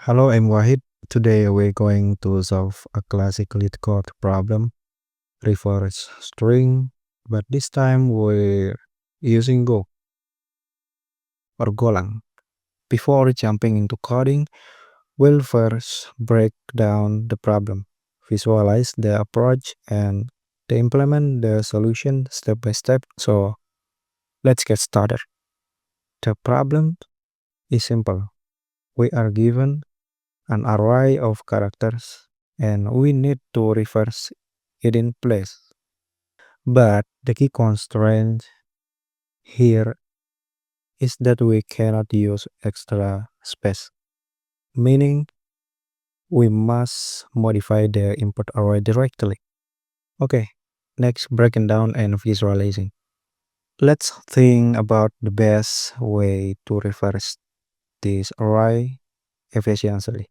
Hello, I'm Wahid. Today we're going to solve a classic LeetCode problem, reverse string, but this time we're using Go or Golang. Before jumping into coding, we'll first break down the problem, visualize the approach, and implement the solution step by step. So let's get started. The problem is simple. We are given an array of characters and we need to reverse it in place. But the key constraint here is that we cannot use extra space, meaning we must modify the input array directly. Okay, next breaking down and visualizing. Let's think about the best way to reverse this array efficiently.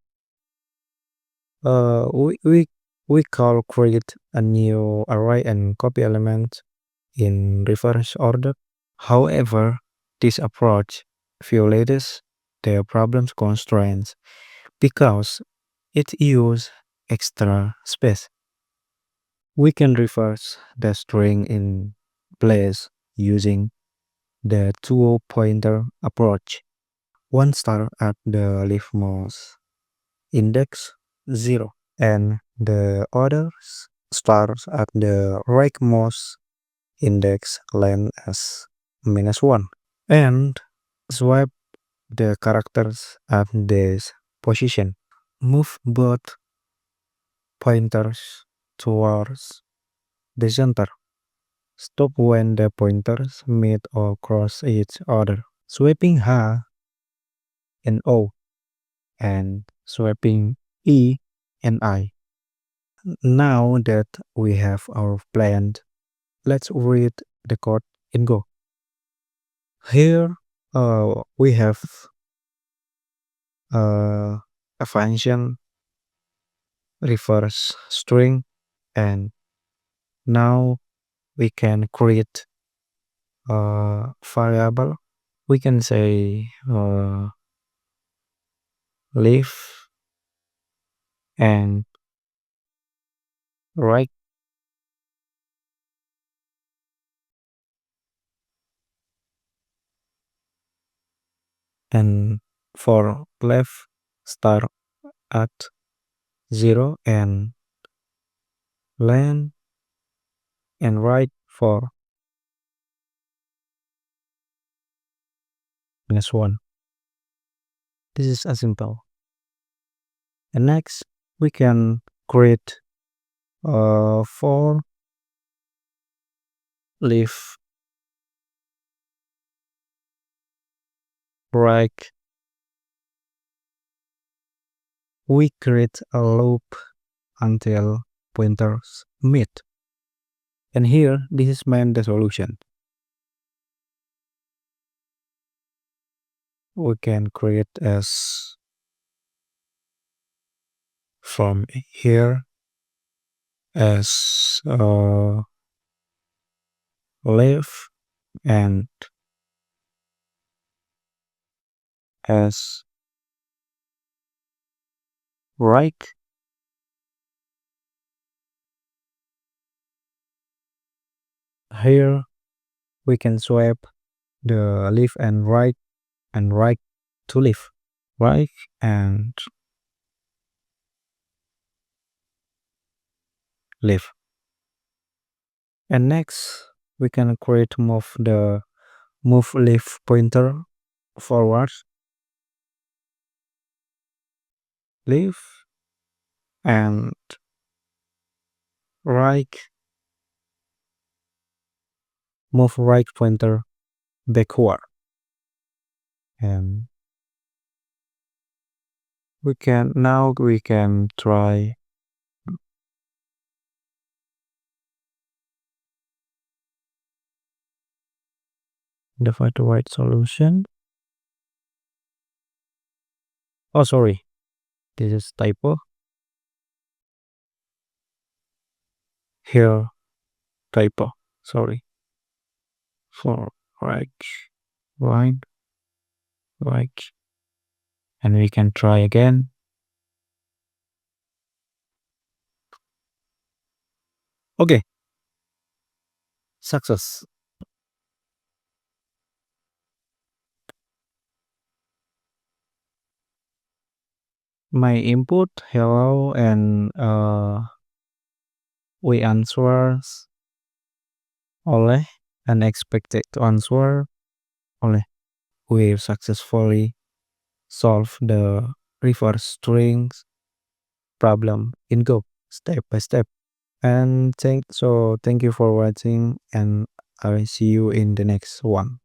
Uh, we, we, we call create a new array and copy element in reverse order. However, this approach violates the problem's constraints because it uses extra space. We can reverse the string in place using the two-pointer approach. One star at the leftmost index 0 and the other stars at the rightmost index length as -1 and swipe the characters at this position. Move both pointers towards the center. Stop when the pointers meet or cross each other. Swiping H and O and swiping E and I. Now that we have our plan, let's read the code in Go. Here we have a function reverse string, and now we can create a variable. We can say leaf and right, and for left start at 0 and length and right for -1. This is a simple. And next we can create for leaf right. We create a loop until pointers meet. And here, this is the solution. We can create as from here as left and as right. Here we can swipe the left and right to left, right and left. And next we can create move left pointer forward, left and right, move right pointer backward. And we can try the find the right solution. Oh, sorry, this is typo. Here, typo. Sorry. For right, right, right, and we can try again. Okay, success. My input hello and we answers oleh unexpected answer oleh. We successfully solve the reverse strings problem in Go step by step. And thank you for watching, and I will see you in the next one.